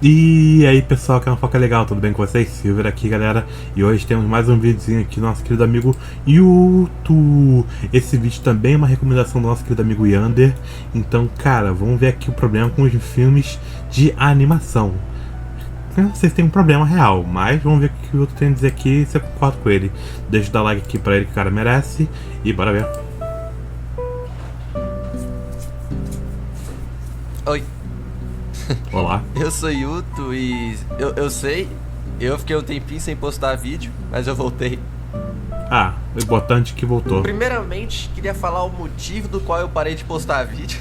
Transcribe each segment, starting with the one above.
E aí pessoal, que é uma foca legal, tudo bem com vocês? Silver aqui, galera. E hoje temos mais um videozinho aqui do nosso querido amigo Yuto. Esse vídeo também é uma recomendação do nosso querido amigo Yander. Então, cara, vamos ver aqui o problema com os filmes de animação. Eu não sei se tem um problema real, mas vamos ver o que o Yuto tem a dizer aqui, se eu concordo com ele. Deixa eu dar like aqui pra ele, que o cara merece. E bora ver. Oi, Olá. eu sou Yuto e eu sei, eu fiquei um tempinho sem postar vídeo, mas eu voltei. Ah, o importante é que voltou. Primeiramente, queria falar o motivo do qual eu parei de postar vídeo.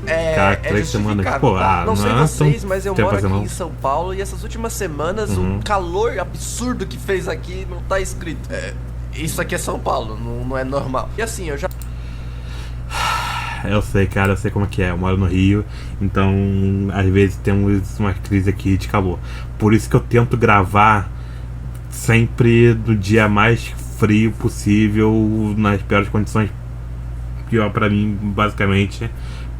Cara, 3 semanas, pô, não sei vocês, tão mas eu tempo moro aqui assim, em São Paulo e essas últimas semanas o calor absurdo que fez aqui não tá escrito. Isso aqui é São Paulo, não é normal. E assim, eu já... Eu sei, cara, eu sei como é que é. Eu moro no Rio, então às vezes temos uma crise aqui de calor. Por isso que eu tento gravar sempre no dia mais frio possível, nas piores condições, pior pra mim, basicamente,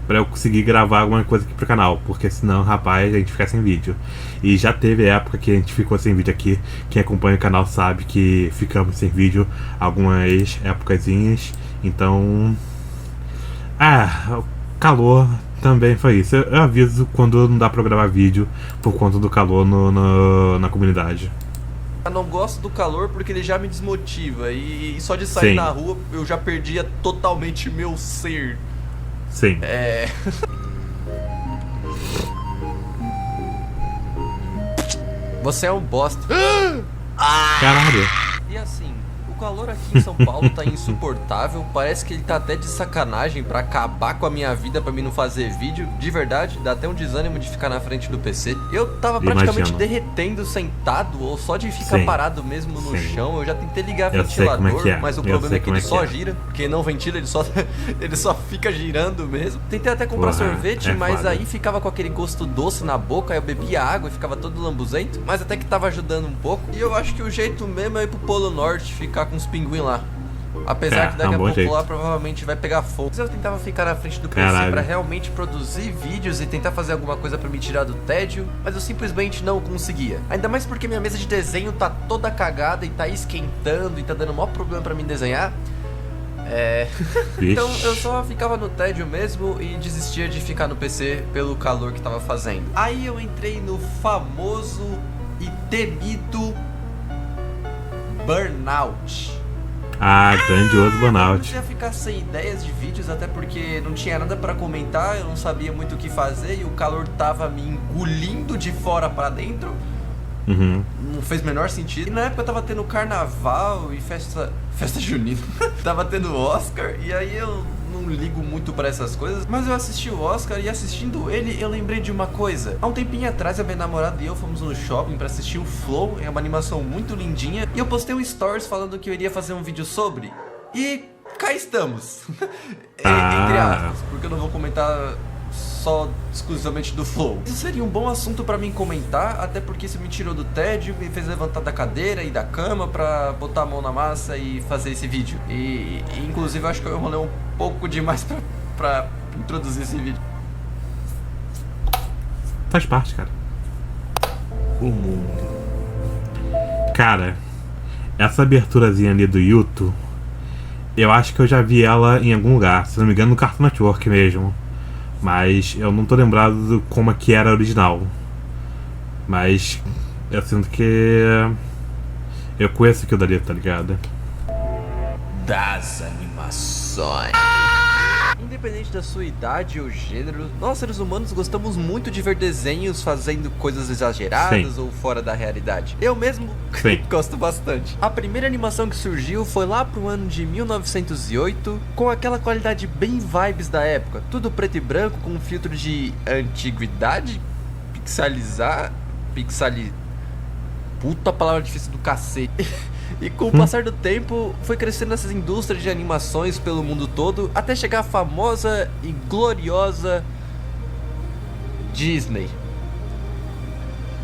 pra eu conseguir gravar alguma coisa aqui pro canal, porque senão, rapaz, a gente fica sem vídeo. E já teve época que a gente ficou sem vídeo aqui. Quem acompanha o canal sabe que ficamos sem vídeo algumas épocazinhas. Então, o calor também foi isso. Eu aviso quando não dá pra gravar vídeo por conta do calor na comunidade. Eu não gosto do calor porque ele já me desmotiva e só de sair Sim. na rua eu já perdia totalmente meu ser. Sim. Você é um bosta. Caralho. E assim, o calor aqui em São Paulo tá insuportável. Parece que ele tá até de sacanagem pra acabar com a minha vida, pra mim não fazer vídeo. De verdade, dá até um desânimo de ficar na frente do PC. Eu tava praticamente Imagino. derretendo sentado, ou só de ficar Sim. parado mesmo no Sim. chão. Eu já tentei ligar Eu sei como é ventilador, que é. mas o Eu problema sei é que como ele é que só é. gira. Porque não ventila, ele só fica girando mesmo. Tentei até comprar Porra, sorvete, é mas foda. aí ficava com aquele gosto doce na boca. Aí eu bebia água e ficava todo lambuzento. Mas até que tava ajudando um pouco. E eu acho que o jeito mesmo é ir pro Polo Norte, ficar com os pinguins lá. Apesar que daqui a bom pouco jeito. lá provavelmente vai pegar fogo. Mas eu tentava ficar na frente do PC Caralho. pra realmente produzir vídeos e tentar fazer alguma coisa pra me tirar do tédio, mas eu simplesmente não conseguia. Ainda mais porque minha mesa de desenho tá toda cagada e tá esquentando e tá dando maior problema pra mim desenhar. Então eu só ficava no tédio mesmo e desistia de ficar no PC pelo calor que tava fazendo. Aí eu entrei no famoso e temido Burnout. Grandioso Eu burnout. comecei a ficar sem ideias de vídeos, até porque não tinha nada pra comentar, eu não sabia muito o que fazer e o calor tava me engolindo de fora pra dentro. Não fez o menor sentido. E na época tava tendo carnaval e festa junina. Tava tendo Oscar e aí eu não ligo muito pra essas coisas, mas eu assisti o Oscar e assistindo ele eu lembrei de uma coisa. Há um tempinho atrás a minha namorada e eu fomos no shopping pra assistir o Flow, é uma animação muito lindinha, e eu postei um stories falando que eu iria fazer um vídeo sobre, e cá estamos. Entre aspas, porque eu não vou comentar só exclusivamente do Flow. Isso seria um bom assunto pra mim comentar, até porque isso me tirou do tédio, me fez levantar da cadeira e da cama pra botar a mão na massa e fazer esse vídeo. E inclusive eu acho que eu enrolei um pouco demais pra introduzir esse vídeo. Faz parte, cara. O mundo. Cara, essa aberturazinha ali do Yuto, eu acho que eu já vi ela em algum lugar, se não me engano no Cartoon Network mesmo. Mas eu não tô lembrado de como é que era original. Mas eu sinto que eu conheço aquilo dali, tá ligado? Das animações. Independente da sua idade ou gênero, nós seres humanos gostamos muito de ver desenhos fazendo coisas exageradas ou fora da realidade. Eu mesmo gosto bastante. A primeira animação que surgiu foi lá pro ano de 1908, com aquela qualidade bem vibes da época. Tudo preto e branco, com um filtro de antiguidade, puta palavra difícil do cacete. E com o passar do tempo, foi crescendo essas indústrias de animações pelo mundo todo, até chegar a famosa e gloriosa Disney.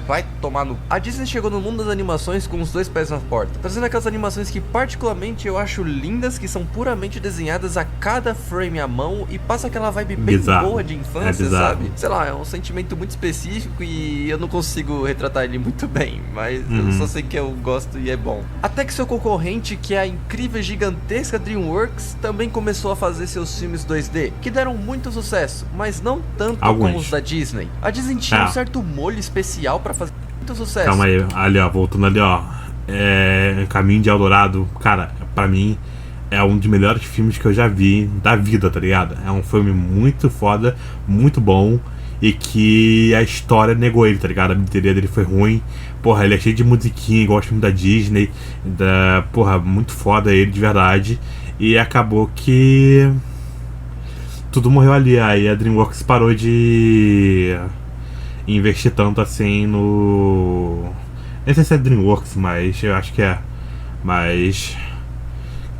vai tomar no... A Disney chegou no mundo das animações com os 2 pés na porta, trazendo aquelas animações que particularmente eu acho lindas, que são puramente desenhadas a cada frame à mão e passa aquela vibe bem boa de infância, sabe? Sei lá, é um sentimento muito específico e eu não consigo retratar ele muito bem, mas eu só sei que eu gosto e é bom. Até que seu concorrente, que é a incrível e gigantesca DreamWorks, também começou a fazer seus filmes 2D, que deram muito sucesso, mas não tanto como os da Disney. A Disney tinha um certo molho especial pra fazer muito sucesso. Calma aí, ali ó, voltando ali ó, Caminho de Eldorado, cara, pra mim é um dos melhores filmes que eu já vi da vida, tá ligado? É um filme muito foda, muito bom, e que a história negou ele, tá ligado? A bilheteria dele foi ruim. Porra, ele é cheio de musiquinha, igual o filme da Disney. Porra, muito foda ele, de verdade. E acabou que tudo morreu ali. Aí a DreamWorks parou de investir tanto assim no... Nem sei se é DreamWorks, mas eu acho que é. Mas...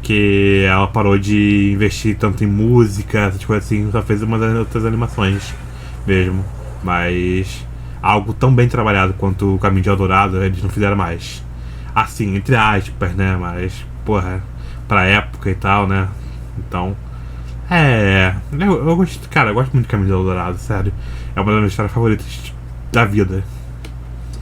que ela parou de investir tanto em música, essas coisas assim. Só fez umas outras animações mesmo. Mas... algo tão bem trabalhado quanto o Caminho de Eldorado, eles não fizeram mais. Assim, entre aspas, né? Mas, porra, pra época e tal, né? Então, eu gosto, cara, eu gosto muito do Caminho de Eldorado, sério. É uma das minhas histórias favoritas da vida.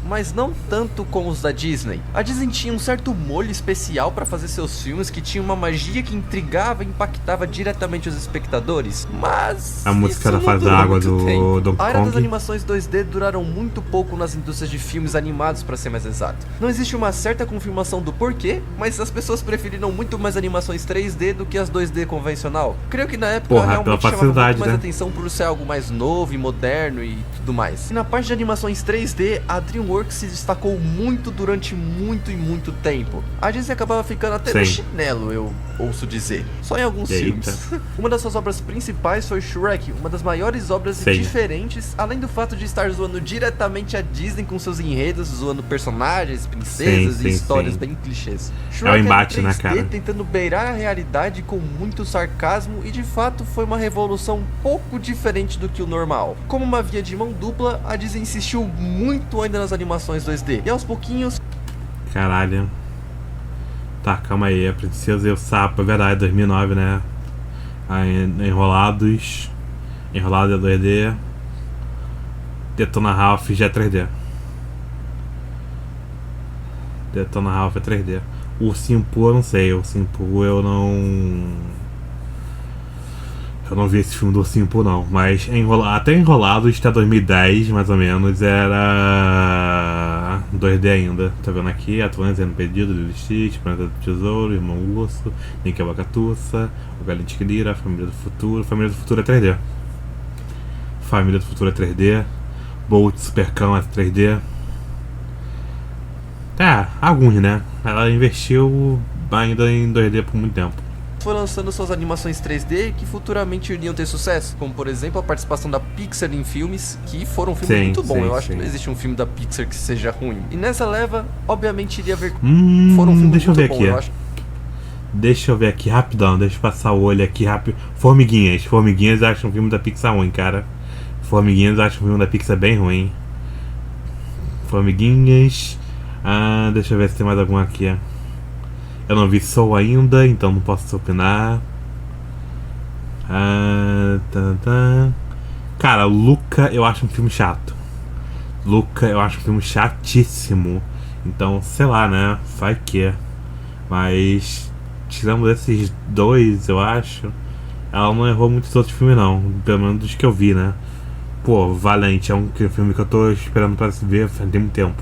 Mas não tanto como os da Disney. A Disney tinha um certo molho especial para fazer seus filmes, que tinha uma magia que intrigava e impactava diretamente os espectadores. Mas a música da Fase da Água do Donkey Kong. A era das animações 2D duraram muito pouco nas indústrias de filmes animados, para ser mais exato. Não existe uma certa confirmação do porquê, mas as pessoas preferiram muito mais animações 3D do que as 2D convencional. Creio que na época realmente chamava muito mais atenção por ser algo mais novo e moderno e tudo mais. E na parte de animações 3D, a DreamWorks se destacou muito durante muito tempo. A Disney acabava ficando até no chinelo, eu ouço dizer. Só em alguns filmes. Uma das suas obras principais foi Shrek, uma das maiores obras diferentes, além do fato de estar zoando diretamente a Disney com seus enredos, zoando personagens, princesas e histórias bem clichês. Shrek é um embate, 3D, né, cara? Tentando beirar a realidade com muito sarcasmo, e de fato foi uma revolução um pouco diferente do que o normal. Como uma via de mão dupla, a Disney insistiu muito ainda nas animações 2D, e aos pouquinhos... Caralho. Tá, calma aí, a Princesa e o Sapo, é verdade, 2009, né? Enrolados é 2D. Detona Ralph já é 3D. Detona Ralph é 3D. O Ursinho Pooh eu não sei, o Ursinho Pooh eu não vi esse filme do Ursinho Pooh não, mas até Enrolados até 2010 mais ou menos era 2D ainda. Tá vendo aqui? Atlantis no Perdido, Lilo Stitch, Planeta do Tesouro, Irmão Urso, Nick Abacatuça, O Galinho Tigrira, Família do Futuro. Família do Futuro é 3D. Família do Futuro é 3D. Bolt Supercão é 3D. Alguns, né? Ela investiu ainda em 2D por muito tempo. Foi lançando suas animações 3D que futuramente iriam ter sucesso, como por exemplo a participação da Pixar em filmes, que foram um filme muito bom. Eu acho que não existe um filme da Pixar que seja ruim. E nessa leva, obviamente iria ver foram um filme deixa eu ver bom, aqui. Deixa eu ver aqui rapidão, deixa eu passar o olho aqui rápido. Formiguinhas eu acho um filme da Pixar ruim, cara. Formiguinhas eu acho um filme da Pixar bem ruim. Formiguinhas. Deixa eu ver se tem mais algum aqui. Eu não vi Soul ainda, então não posso opinar. Cara, Luca eu acho um filme chato. Luca eu acho um filme chatíssimo. Então, sei lá, né? Vai que. Mas, tirando esses dois, eu acho, ela não errou muitos outros filmes não. Pelo menos dos que eu vi, né? Pô, Valente é um filme que eu tô esperando pra se ver faz muito tempo.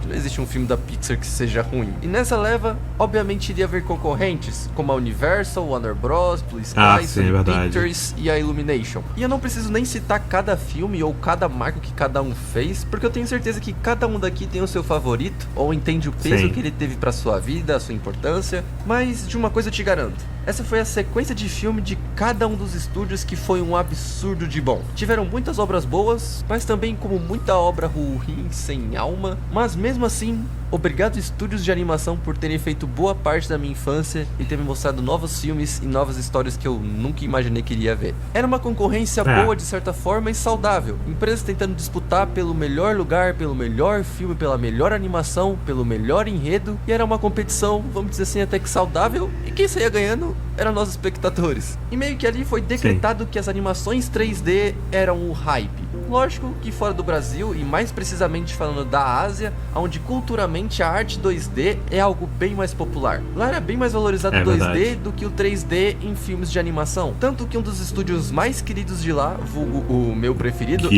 Não existe um filme da Pixar que seja ruim. E nessa leva, obviamente iria haver concorrentes, como a Universal, Warner Bros, Blue Sky, Sony Pictures e a Illumination. E eu não preciso nem citar cada filme ou cada marco que cada um fez, porque eu tenho certeza que cada um daqui tem o seu favorito, ou entende o peso que ele teve pra sua vida, a sua importância. Mas de uma coisa eu te garanto: Essa foi a sequência de filme de cada um dos estúdios, que foi um absurdo de bom. Tiveram muitas obras boas, mas também como muita obra ruim, sem alma. Mas mesmo assim, obrigado estúdios de animação por terem feito boa parte da minha infância e ter me mostrado novos filmes e novas histórias que eu nunca imaginei que iria ver. Era uma concorrência boa de certa forma e saudável. Empresas tentando disputar pelo melhor lugar, pelo melhor filme, pela melhor animação, pelo melhor enredo. E era uma competição, vamos dizer assim, até que saudável. E quem saía ganhando eram nós espectadores. E meio que ali foi decretado que as animações 3D eram o hype. Lógico que fora do Brasil, e mais precisamente falando da Ásia, onde culturalmente a arte 2D é algo bem mais popular. Lá era bem mais valorizado o 2D verdade. Do que o 3D em filmes de animação. Tanto que um dos estúdios mais queridos de lá, vulgo o meu preferido,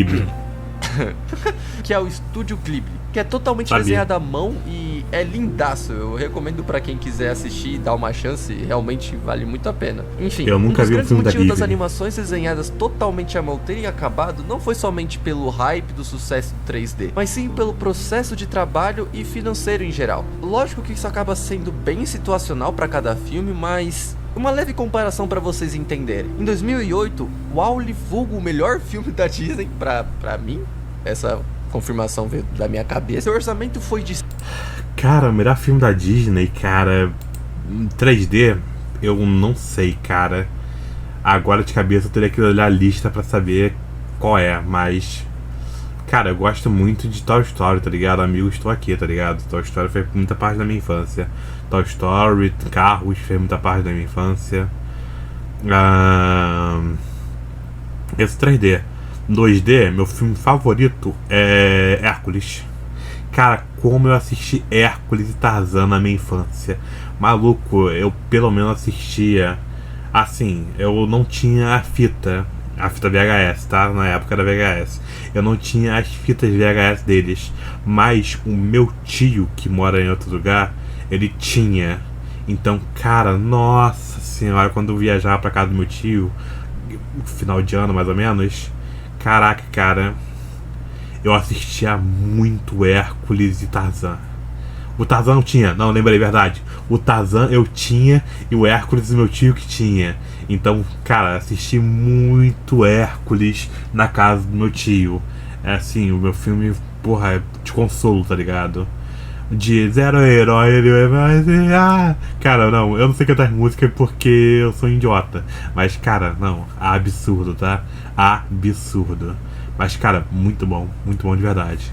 que é o Estúdio Ghibli, que é totalmente desenhado à mão e é lindaço. Eu recomendo pra quem quiser assistir e dar uma chance, realmente vale muito a pena. Enfim, eu nunca vi um filme da Ghibli. Das animações desenhadas totalmente à mão terem acabado não foi somente pelo hype do sucesso do 3D, mas sim pelo processo de trabalho e financeiro em geral. Lógico que isso acaba sendo bem situacional pra cada filme, mas uma leve comparação pra vocês entenderem. Em 2008, WALL-E, vulgo o melhor filme da Disney, pra mim, essa confirmação veio da minha cabeça. O orçamento foi de... Cara, o melhor filme da Disney, cara, 3D, eu não sei, cara. Agora de cabeça eu teria que olhar a lista pra saber qual é, mas... Cara, eu gosto muito de Toy Story, tá ligado? Amigo, estou aqui, tá ligado? Toy Story fez muita parte da minha infância. Toy Story, Carros fez muita parte da minha infância. Esse 3D. 2D, meu filme favorito é Hércules. Cara, como eu assisti Hércules e Tarzan na minha infância. Maluco, eu pelo menos assistia. Assim, eu não tinha a fita VHS, tá? Na época da VHS. Eu não tinha as fitas VHS deles. Mas o meu tio, que mora em outro lugar, ele tinha. Então, cara, nossa senhora, quando eu viajava pra casa do meu tio, final de ano mais ou menos, caraca, cara, eu assistia muito Hércules e Tarzan. O Tarzan não tinha, não, lembrei, verdade. O Tarzan eu tinha e o Hércules meu tio que tinha. Então, cara, assisti muito Hércules na casa do meu tio. É assim, o meu filme, porra, é de consolo, tá ligado? De zero herói, ele vai ser... Cara, não, eu não sei cantar música porque eu sou idiota. Mas, cara, não, absurdo, tá? Absurdo. Mas, cara, muito bom de verdade.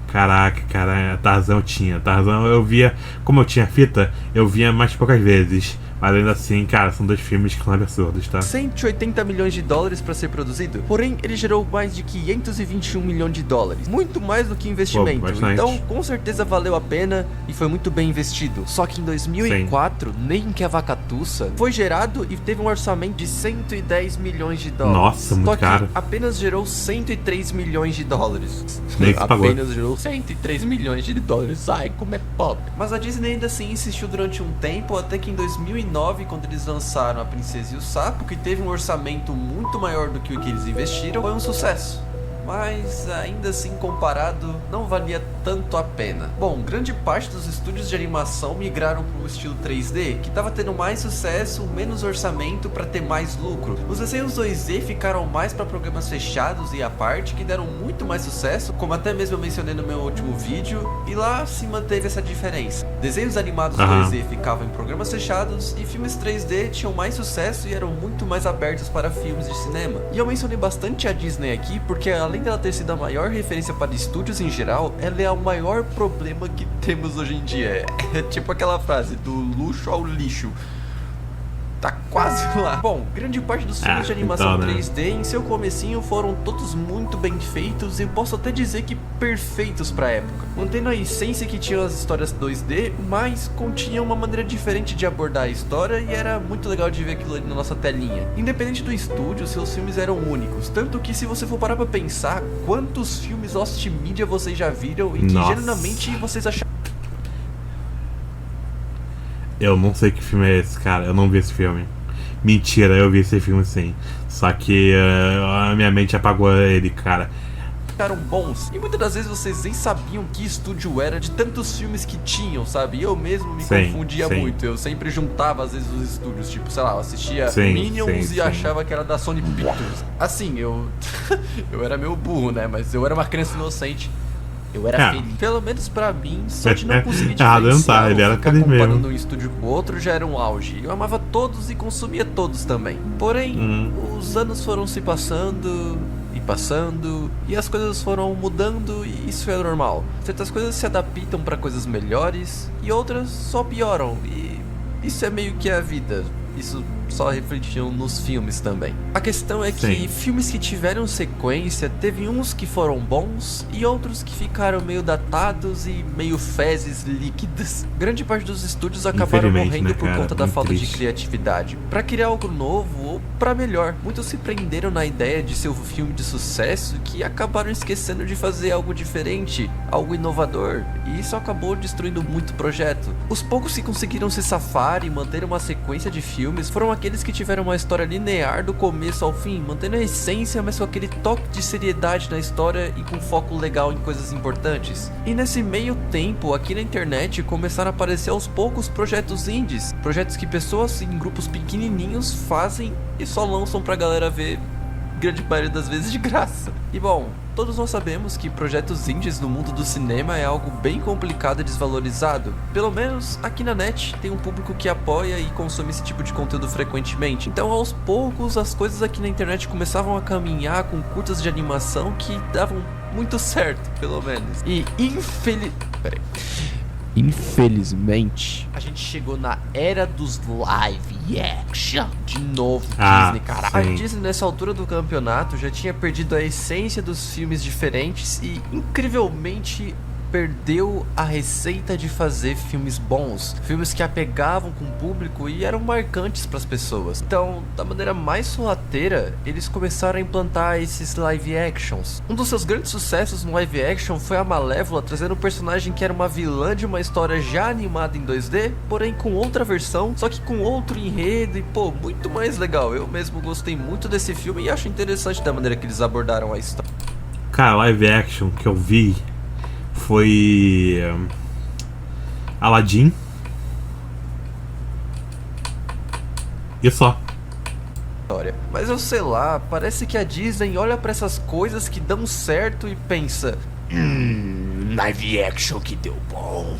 Caraca, cara, Tarzan eu tinha. Tarzan eu via, como eu tinha fita, eu via mais poucas vezes. Mas ainda assim, cara, são dois filmes que são absurdos, tá? 180 milhões de dólares para ser produzido, porém ele gerou mais de 521 milhões de dólares. Muito mais do que investimento. Então, com certeza valeu a pena e foi muito bem investido. Só que em 2004, nem que a vaca tussa, foi gerado e teve um orçamento de 110 milhões de dólares. Nossa, muito caro. Só que apenas gerou 103 milhões de dólares. Nem se pagou. Apenas gerou 103 milhões de dólares. Ai, como é pobre. Mas a Disney ainda assim insistiu durante um tempo, até que em 2009, quando eles lançaram A Princesa e o Sapo, que teve um orçamento muito maior do que o que eles investiram, foi um sucesso. Mas ainda assim, comparado, não valia tanto a pena. Bom, grande parte dos estúdios de animação migraram para o estilo 3D, que estava tendo mais sucesso, menos orçamento para ter mais lucro. Os desenhos 2D ficaram mais para programas fechados e à parte, que deram muito mais sucesso, como até mesmo eu mencionei no meu último vídeo, e lá se manteve essa diferença. Desenhos animados 2D ficavam em programas fechados e filmes 3D tinham mais sucesso e eram muito mais abertos para filmes de cinema. E eu mencionei bastante a Disney aqui porque, além dela ter sido a maior referência para estúdios em geral, ela é o maior problema que temos hoje em dia. É tipo aquela frase, do luxo ao lixo. Tá quase lá. Bom, grande parte dos filmes de animação então, 3D em seu comecinho foram todos muito bem feitos e posso até dizer que perfeitos pra época. Mantendo a essência que tinham as histórias 2D, mas continha uma maneira diferente de abordar a história e era muito legal de ver aquilo ali na nossa telinha. Independente do estúdio, seus filmes eram únicos, tanto que se você for parar pra pensar, quantos filmes Lost Media vocês já viram e que genuinamente vocês acharam... Eu não sei que filme é esse, cara. Eu não vi esse filme. Mentira, eu vi esse filme sim. Só que a minha mente apagou ele, cara. ficaram bons. E muitas das vezes vocês nem sabiam que estúdio era de tantos filmes que tinham, sabe? Eu mesmo me confundia muito. Eu sempre juntava às vezes os estúdios, tipo, sei lá, eu assistia Minions e achava que era da Sony Pictures. Assim, eu era meio burro, né? Mas eu era uma criança inocente. Eu era feliz. Pelo menos pra mim, só de não conseguir diferenciar ele era ficar feliz comparando mesmo. um estúdio com o outro já era um auge. Eu amava todos e consumia todos também. Porém, os anos foram se passando e as coisas foram mudando e isso é normal. Certas coisas se adaptam pra coisas melhores e outras só pioram. E isso é meio que a vida. Isso só refletiam nos filmes também. A questão é que filmes que tiveram sequência, teve uns que foram bons e outros que ficaram meio datados e meio fezes líquidas. Grande parte dos estúdios acabaram morrendo por conta da falta de criatividade. Pra criar algo novo ou pra melhor. Muitos se prenderam na ideia de ser um filme de sucesso que acabaram esquecendo de fazer algo diferente, algo inovador. E isso acabou destruindo muito o projeto. Os poucos que conseguiram se safar e manter uma sequência de filmes foram aqueles que tiveram uma história linear do começo ao fim, mantendo a essência, mas com aquele toque de seriedade na história e com foco legal em coisas importantes. E nesse meio tempo, aqui na internet, começaram a aparecer aos poucos projetos indies, projetos que pessoas em grupos pequenininhos fazem e só lançam pra galera ver, grande maioria das vezes de graça. E bom, todos nós sabemos que projetos indies no mundo do cinema é algo bem complicado e desvalorizado. Pelo menos aqui na net tem um público que apoia e consome esse tipo de conteúdo frequentemente. Então aos poucos as coisas aqui na internet começavam a caminhar com curtas de animação que davam muito certo, pelo menos. E infelizmente, a gente chegou na era dos live action. De novo, Disney, cara. A Disney nessa altura do campeonato já tinha perdido a essência dos filmes diferentes e, incrivelmente, perdeu a receita de fazer filmes bons, filmes que apegavam com o público e eram marcantes para as pessoas. Então, da maneira mais sorrateira, eles começaram a implantar esses live actions. Um dos seus grandes sucessos no live action foi a Malévola trazendo um personagem que era uma vilã de uma história já animada em 2D, porém com outra versão, só que com outro enredo e muito mais legal. Eu mesmo gostei muito desse filme e acho interessante da maneira que eles abordaram a história. Cara, live action que eu vi foi Aladdin e só. Mas eu sei lá, parece que a Disney olha pra essas coisas que dão certo e pensa: live action que deu bom,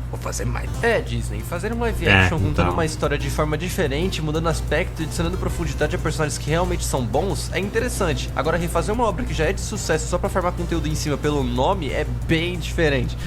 vou fazer mais. Disney, fazer um live action contando uma história de forma diferente, mudando aspecto e adicionando profundidade a personagens que realmente são bons é interessante. Agora, refazer uma obra que já é de sucesso só pra farmar conteúdo em cima pelo nome é bem diferente.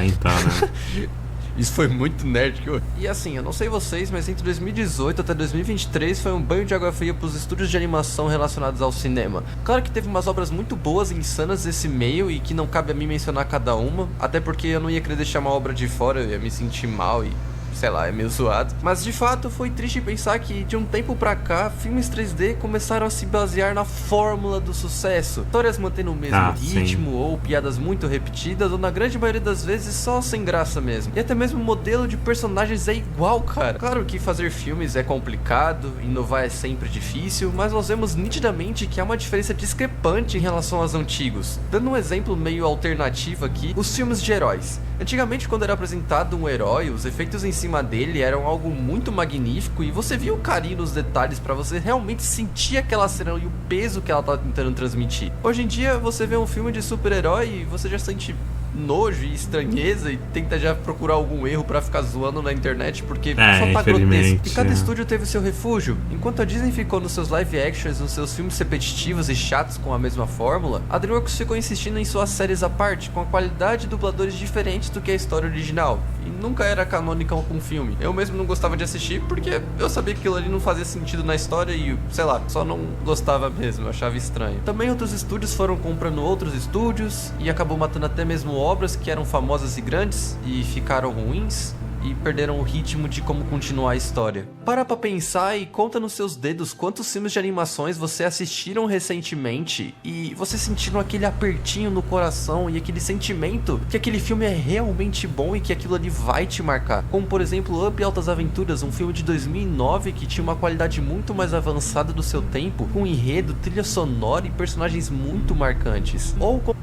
Então, né? Isso foi muito nerd que eu... E assim, eu não sei vocês, mas entre 2018 até 2023 foi um banho de água fria pros estúdios de animação relacionados ao cinema. Claro que teve umas obras muito boas e insanas nesse meio e que não cabe a mim mencionar cada uma, até porque eu não ia querer deixar uma obra de fora, eu ia me sentir mal e... sei lá, é meio zoado. Mas de fato foi triste pensar que de um tempo pra cá, filmes 3D começaram a se basear na fórmula do sucesso. Histórias mantendo o mesmo ritmo, ou piadas muito repetidas, ou na grande maioria das vezes só sem graça mesmo. E até mesmo o modelo de personagens é igual, cara. Claro que fazer filmes é complicado, inovar é sempre difícil, mas nós vemos nitidamente que há uma diferença discrepante em relação aos antigos. Dando um exemplo meio alternativo aqui, os filmes de heróis. Antigamente, quando era apresentado um herói, os efeitos em cima dele eram algo muito magnífico e você via o carinho nos detalhes pra você realmente sentir aquela cena e o peso que ela tá tentando transmitir. Hoje em dia, você vê um filme de super-herói e você já sente nojo e estranheza e tenta já procurar algum erro pra ficar zoando na internet porque só tá grotesco. E cada estúdio teve seu refúgio. Enquanto a Disney ficou nos seus live actions, nos seus filmes repetitivos e chatos com a mesma fórmula, a DreamWorks ficou insistindo em suas séries à parte, com a qualidade de dubladores diferentes do que a história original. E nunca era canônica com um filme. Eu mesmo não gostava de assistir porque eu sabia que aquilo ali não fazia sentido na história e, sei lá, só não gostava mesmo, eu achava estranho. Também outros estúdios foram comprando outros estúdios e acabou matando até mesmo obras que eram famosas e grandes e ficaram ruins. e perderam o ritmo de como continuar a história. Para pra pensar e conta nos seus dedos quantos filmes de animações você assistiram recentemente e você sentiram aquele apertinho no coração e aquele sentimento que aquele filme é realmente bom e que aquilo ali vai te marcar. Como por exemplo Up e Altas Aventuras, um filme de 2009 que tinha uma qualidade muito mais avançada do seu tempo, com enredo, trilha sonora e personagens muito marcantes. Ou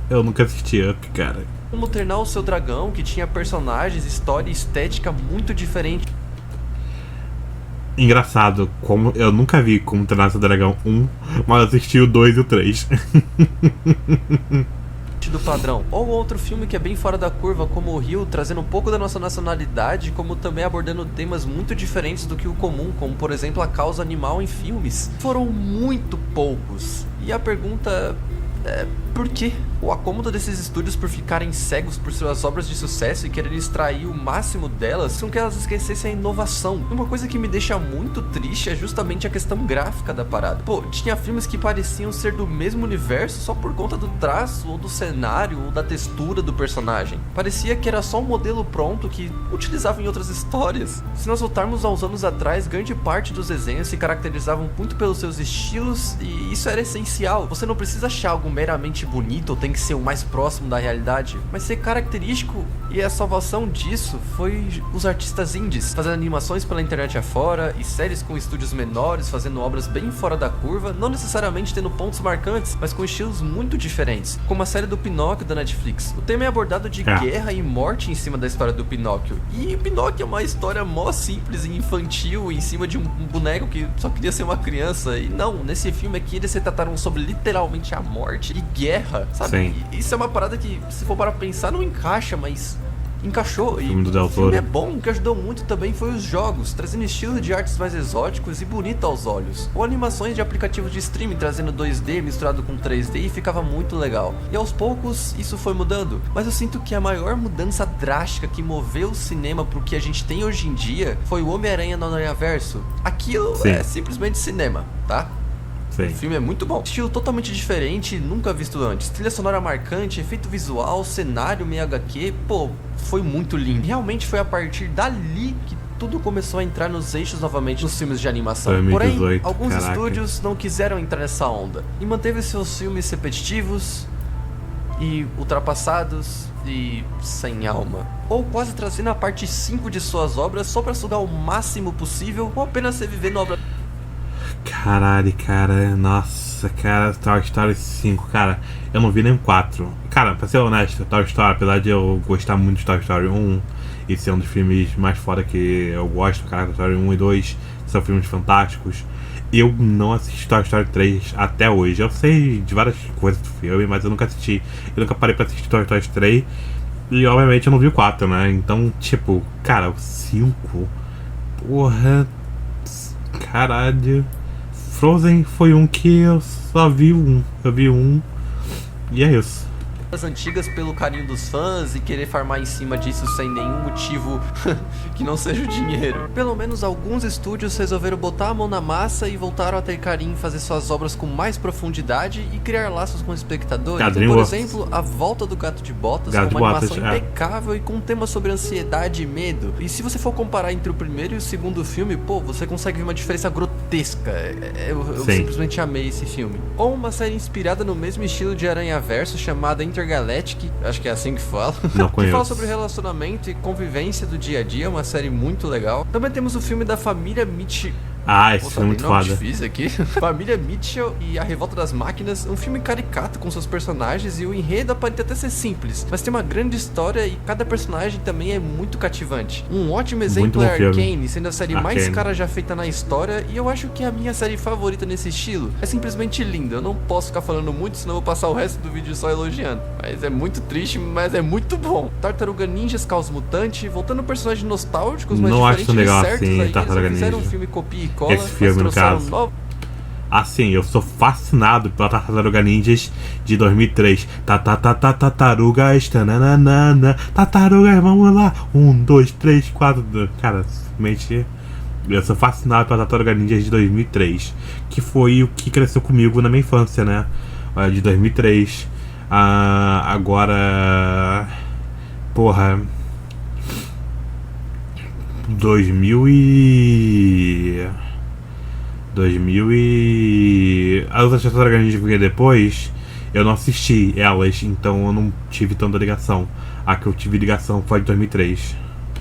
eu nunca assisti Up, cara. Como Treinar o Seu Dragão, que tinha personagens, história e estética muito diferente. Engraçado, como eu nunca vi Como Treinar o Seu Dragão 1, mas assisti o 2 e o 3. Do padrão. Ou outro filme que é bem fora da curva, como o Rio, trazendo um pouco da nossa nacionalidade, como também abordando temas muito diferentes do que o comum, como por exemplo a causa animal em filmes. Foram muito poucos. E a pergunta é: por quê? O acômodo desses estúdios por ficarem cegos por suas obras de sucesso e quererem extrair o máximo delas, com que elas esquecessem a inovação. Uma coisa que me deixa muito triste é justamente a questão gráfica da parada. Pô, tinha filmes que pareciam ser do mesmo universo só por conta do traço, ou do cenário, ou da textura do personagem. Parecia que era só um modelo pronto que utilizava em outras histórias. Se nós voltarmos aos anos atrás, grande parte dos desenhos se caracterizavam muito pelos seus estilos, e isso era essencial. Você não precisa achar algo meramente bonito ou tem que ser o mais próximo da realidade, mas ser característico, e a salvação disso foi os artistas indies, fazendo animações pela internet afora, e séries com estúdios menores, fazendo obras bem fora da curva, não necessariamente tendo pontos marcantes, mas com estilos muito diferentes, como a série do Pinóquio da Netflix. O tema é abordado de guerra e morte em cima da história do Pinóquio, e o Pinóquio é uma história mó simples e infantil, em cima de um boneco que só queria ser uma criança, e não, nesse filme aqui eles se trataram sobre literalmente a morte e guerra, sabe? Sim. Isso é uma parada que, se for para pensar, não encaixa, mas encaixou. E o filme é bom. O que ajudou muito também foi os jogos, trazendo estilo de artes mais exóticos e bonito aos olhos, ou animações de aplicativos de streaming trazendo 2D misturado com 3D, e ficava muito legal. E aos poucos isso foi mudando, mas eu sinto que a maior mudança drástica que moveu o cinema pro que a gente tem hoje em dia foi o Homem-Aranha no Aranhaverso. Aquilo é simplesmente cinema, tá? Sim. O filme é muito bom. Estilo totalmente diferente, nunca visto antes. Trilha sonora marcante, efeito visual, cenário meio HQ. Pô, foi muito lindo. Realmente foi a partir dali que tudo começou a entrar nos eixos novamente nos filmes de animação. 2018, porém, alguns caraca. estúdios não quiseram entrar nessa onda e manteve seus filmes repetitivos e ultrapassados e sem alma, ou quase trazendo a parte 5 de suas obras só pra sugar o máximo possível, ou apenas revivendo a obra. Caralho, cara, nossa, cara, Toy Story 5, cara, eu não vi nem 4. Cara, pra ser honesto, Toy Story, apesar de eu gostar muito de Toy Story 1 e ser um dos filmes mais foda que eu gosto, cara, Toy Story 1 e 2 são filmes fantásticos, eu não assisti Toy Story 3 até hoje. Eu sei de várias coisas do filme, mas eu nunca assisti, eu nunca parei pra assistir Toy Story 3 e obviamente eu não vi o 4, né, então, tipo, cara, o 5, porra, caralho. Frozen foi um que eu só vi um. Eu vi um. E é isso. As antigas pelo carinho dos fãs e querer farmar em cima disso sem nenhum motivo que não seja o dinheiro. Pelo menos alguns estúdios resolveram botar a mão na massa e voltaram a ter carinho em fazer suas obras com mais profundidade e criar laços com os espectadores. Então, por exemplo, A Volta do Gato de Botas, com uma animação impecável e com um tema sobre ansiedade e medo. E se você for comparar entre o primeiro e o segundo filme, pô, você consegue ver uma diferença grotesca. Eu simplesmente amei esse filme. Ou uma série inspirada no mesmo estilo de Aranhaverso chamada Intergalactic, acho que é assim que fala. Não que conheço. fala sobre relacionamento e convivência do dia a dia, uma série muito legal. Também temos o filme da família Mitchell. Ah, esse filme é muito foda. Difícil aqui. Família Mitchell e A Revolta das Máquinas, um filme caricato com seus personagens, e o enredo aparenta até ser simples, mas tem uma grande história e cada personagem também é muito cativante. Um ótimo exemplo é Arcane, sendo a série mais cara já feita na história, e eu acho que é a minha série favorita nesse estilo. É simplesmente linda, eu não posso ficar falando muito, senão eu vou passar o resto do vídeo só elogiando. Mas é muito triste, mas é muito bom. Tartaruga Ninjas Caos Mutante, voltando a personagens nostálgicos, mas não diferentes acho tão legal de certos assim, aí, Tartaruga eles fizeram Ninja. um filme copia e cola, Esse filme, no caso. Assim, eu sou fascinado pela Tartaruga Ninjas de 2003. Tartarugas, tananana, tartarugas, vamos lá. 1, 2, 3, 4. Cara, simplesmente eu sou fascinado pela Tartaruga Ninjas de 2003, que foi o que cresceu comigo na minha infância, né? De 2003. Agora, porra, As outras tartarugas ninja que veio depois, eu não assisti elas, então eu não tive tanta ligação. A que eu tive ligação foi de 2003.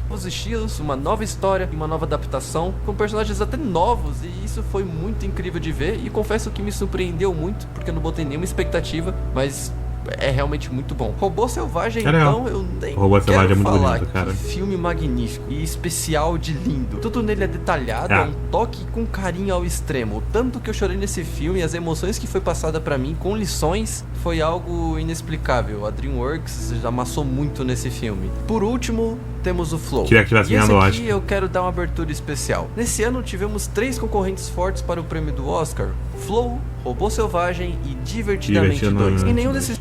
Novos estilos, uma nova história e uma nova adaptação, com personagens até novos, e isso foi muito incrível de ver, e confesso que me surpreendeu muito, porque eu não botei nenhuma expectativa, mas é realmente muito bom. Robô Selvagem, então, eu nem Robô Selvagem é muito falar, bonito, cara. Que filme magnífico e especial de lindo. Tudo nele é detalhado, é um toque com carinho ao extremo. O tanto que eu chorei nesse filme, as emoções que foi passada pra mim, com lições, foi algo inexplicável. A DreamWorks amassou muito nesse filme. Por último, temos o Flow. Queria que tivesse e esse ganhado, aqui eu quero dar uma abertura especial. Nesse ano tivemos 3 concorrentes fortes para o prêmio do Oscar: Flow, Robô Selvagem e Divertidamente 2. E nenhum desses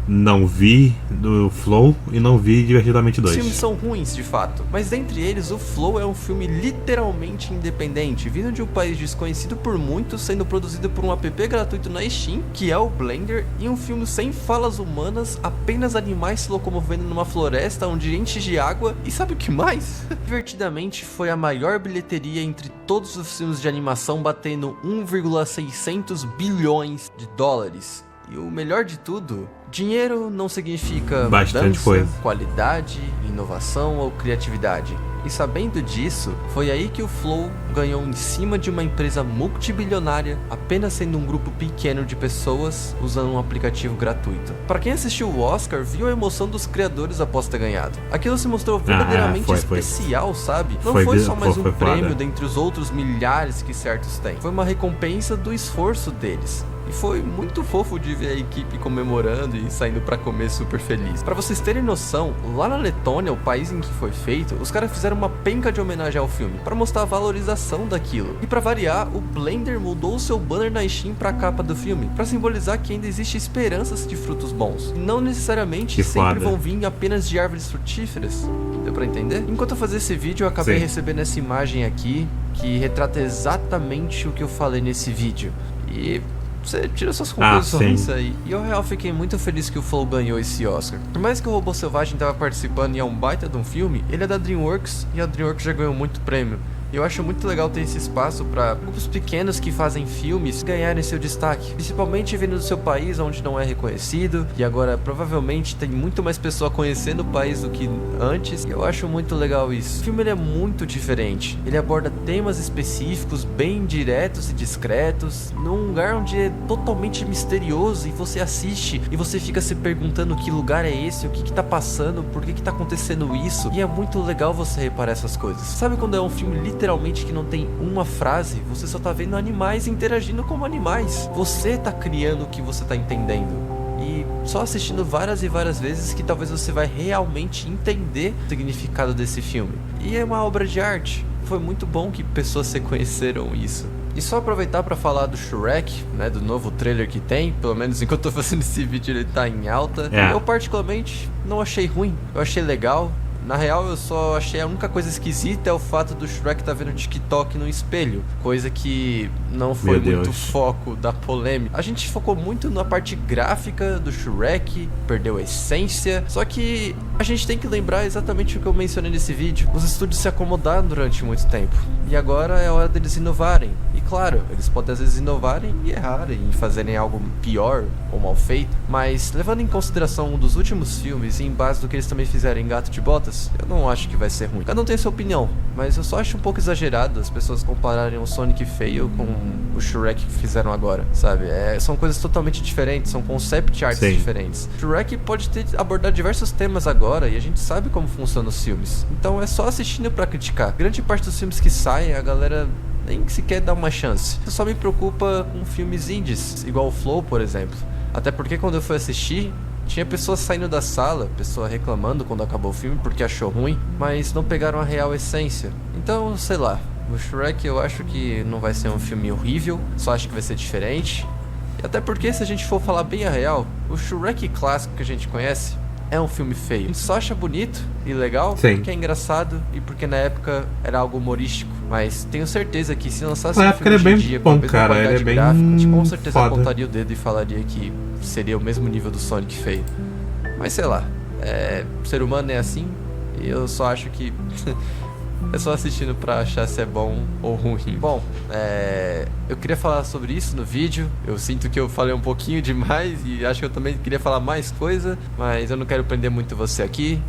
não vi do Flow e não vi Divertidamente 2. Os filmes são ruins, de fato, mas dentre eles, o Flow é um filme literalmente independente, vindo de um país desconhecido por muitos, sendo produzido por um app gratuito na Steam, que é o Blender, e um filme sem falas humanas, apenas animais se locomovendo numa floresta onde enche de água, e sabe o que mais? Divertidamente foi a maior bilheteria entre todos os filmes de animação, batendo 1,600 bilhões de dólares. E o melhor de tudo, dinheiro não significa bastante coisa, qualidade, inovação ou criatividade. E sabendo disso, foi aí que o Flow ganhou em cima de uma empresa multibilionária, apenas sendo um grupo pequeno de pessoas usando um aplicativo gratuito. Para quem assistiu o Oscar, viu a emoção dos criadores após ter ganhado. Aquilo se mostrou verdadeiramente especial, sabe? Não foi só mais um prêmio dentre os outros milhares que certos têm. Foi uma recompensa do esforço deles. E foi muito fofo de ver a equipe comemorando e saindo pra comer super feliz. Pra vocês terem noção, lá na Letônia, o país em que foi feito, os caras fizeram uma penca de homenagem ao filme, pra mostrar a valorização daquilo. E pra variar, o Blender mudou o seu banner na Steam pra capa do filme, pra simbolizar que ainda existe esperanças de frutos bons. E não necessariamente sempre vão vir apenas de árvores frutíferas. Deu pra entender? Enquanto eu fazia esse vídeo, eu acabei recebendo essa imagem aqui, que retrata exatamente o que eu falei nesse vídeo. E você tira suas conclusões aí. E eu real fiquei muito feliz que o Flow ganhou esse Oscar. Por mais que o Robô Selvagem tava participando e é um baita de um filme, ele é da DreamWorks e a DreamWorks já ganhou muito prêmio. E eu acho muito legal ter esse espaço para grupos pequenos que fazem filmes ganharem seu destaque, principalmente vindo do seu país onde não é reconhecido, e agora provavelmente tem muito mais pessoa conhecendo o país do que antes, e eu acho muito legal isso. O filme ele é muito diferente, ele aborda temas específicos, bem diretos e discretos, num lugar onde é totalmente misterioso, e você assiste e você fica se perguntando que lugar é esse, o que tá passando, por que tá acontecendo isso, e é muito legal você reparar essas coisas. Sabe quando é um filme literalmente que não tem uma frase, você só tá vendo animais interagindo como animais. Você tá criando o que você tá entendendo. E só assistindo várias e várias vezes que talvez você vai realmente entender o significado desse filme. E é uma obra de arte. Foi muito bom que pessoas reconheceram isso. E só aproveitar para falar do Shrek, né, do novo trailer que tem, pelo menos enquanto eu tô fazendo esse vídeo ele tá em alta. Eu particularmente não achei ruim, eu achei legal. Na real, eu só achei a única coisa esquisita é o fato do Shrek tá vendo TikTok no espelho. Coisa que não foi muito foco da polêmica. A gente focou muito na parte gráfica do Shrek, perdeu a essência. Só que a gente tem que lembrar exatamente o que eu mencionei nesse vídeo. Os estúdios se acomodaram durante muito tempo. E agora é hora deles inovarem. E claro, eles podem às vezes inovarem e errarem, e fazerem algo pior ou mal feito. Mas levando em consideração um dos últimos filmes e em base do que eles também fizeram em Gato de Botas, eu não acho que vai ser ruim. Cada um tem sua opinião, mas eu só acho um pouco exagerado as pessoas compararem o Sonic feio com o Shrek que fizeram agora, sabe? São coisas totalmente diferentes, são concept arts diferentes. Shrek pode ter abordado diversos temas agora e a gente sabe como funcionam os filmes. Então é só assistindo pra criticar. Grande parte dos filmes que saem, a galera nem sequer dá uma chance. Isso só me preocupa com filmes indies, igual o Flow, por exemplo. Até porque quando eu fui assistir, tinha pessoas saindo da sala, pessoa reclamando quando acabou o filme porque achou ruim, mas não pegaram a real essência. Então, sei lá, o Shrek eu acho que não vai ser um filme horrível, só acho que vai ser diferente. E até porque, se a gente for falar bem a real, o Shrek clássico que a gente conhece é um filme feio. A gente só acha bonito e legal porque é engraçado e porque na época era algo humorístico. Mas tenho certeza que se lançasse um filme hoje em dia com a mesma qualidade gráfica, a gente com certeza apontaria o dedo e falaria que seria o mesmo nível do Sonic feio. Mas sei lá, ser humano é assim e eu só acho que É só assistindo pra achar se é bom ou ruim. Bom, eu queria falar sobre isso no vídeo. Eu sinto que eu falei um pouquinho demais e acho que eu também queria falar mais coisa, mas eu não quero prender muito você aqui.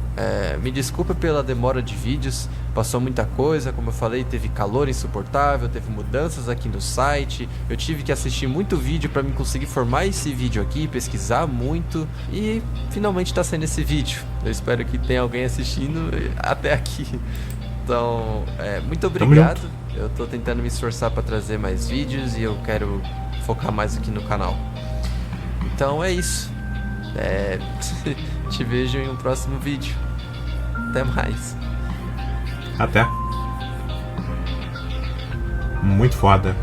Me desculpa pela demora de vídeos. Passou muita coisa, como eu falei, teve calor insuportável, teve mudanças aqui no site. Eu tive que assistir muito vídeo pra me conseguir formar esse vídeo aqui, pesquisar muito e finalmente tá saindo esse vídeo. Eu espero que tenha alguém assistindo até aqui. Então, muito obrigado. Eu tô tentando me esforçar para trazer mais vídeos e eu quero focar mais aqui no canal. Então é isso. Te vejo em um próximo vídeo. Até mais. Até. Muito foda.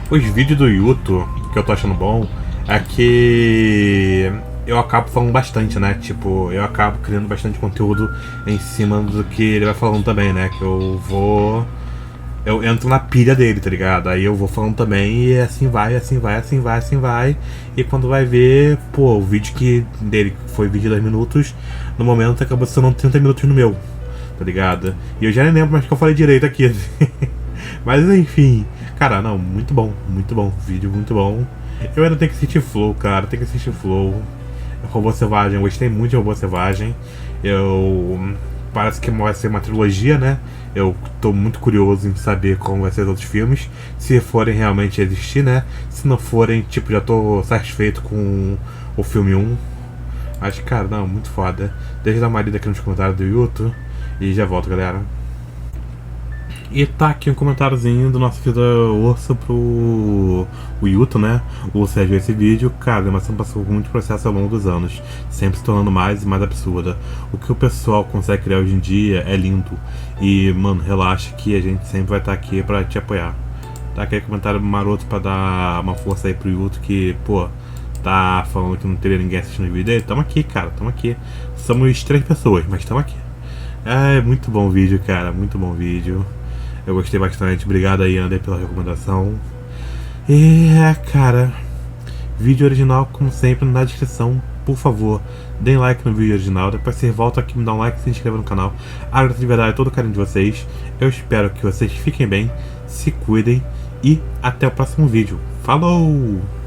Os vídeos do Yuto, que eu tô achando bom, é que eu acabo falando bastante, né? Tipo, eu acabo criando bastante conteúdo em cima do que ele vai falando também, né? Que eu entro na pilha dele, tá ligado? Aí eu vou falando também e assim vai, assim vai, assim vai, assim vai. E quando vai ver, pô, o vídeo dele foi vídeo de 2 minutos, no momento acabou sendo 30 minutos no meu, tá ligado? E eu já nem lembro mais que eu falei direito aqui. Mas enfim, cara, não, muito bom, vídeo muito bom. Eu ainda tenho que assistir Flow, cara, tenho que assistir Flow. Robô Selvagem, eu gostei muito de Robô Selvagem. Parece que vai ser uma trilogia, né? Eu tô muito curioso em saber como vai ser os outros filmes, se forem realmente existir, né? Se não forem, tipo, já tô satisfeito com o filme 1. Mas, cara, não, muito foda. Deixa eu dar uma lida aqui nos comentários do YouTube e já volto, galera. E tá aqui um comentáriozinho do nosso querido Urso pro Yuto, né? O Urso viu esse vídeo. Cara, a animação passou por muito processo ao longo dos anos, sempre se tornando mais e mais absurda. O que o pessoal consegue criar hoje em dia é lindo. E, mano, relaxa que a gente sempre vai estar aqui pra te apoiar. Tá aqui comentário maroto pra dar uma força aí pro Yuto que, pô, tá falando que não teria ninguém assistindo o vídeo dele. Tamo aqui, cara, tamo aqui. Somos 3 pessoas, mas tamo aqui. É muito bom vídeo, cara, muito bom vídeo. Eu gostei bastante, obrigado aí, Ander, pela recomendação. E cara, vídeo original, como sempre, na descrição. Por favor, deem like no vídeo original. Depois vocês voltam aqui, me dão um like e se inscrevam no canal. Agradeço de verdade todo o carinho de vocês. Eu espero que vocês fiquem bem, se cuidem e até o próximo vídeo. Falou!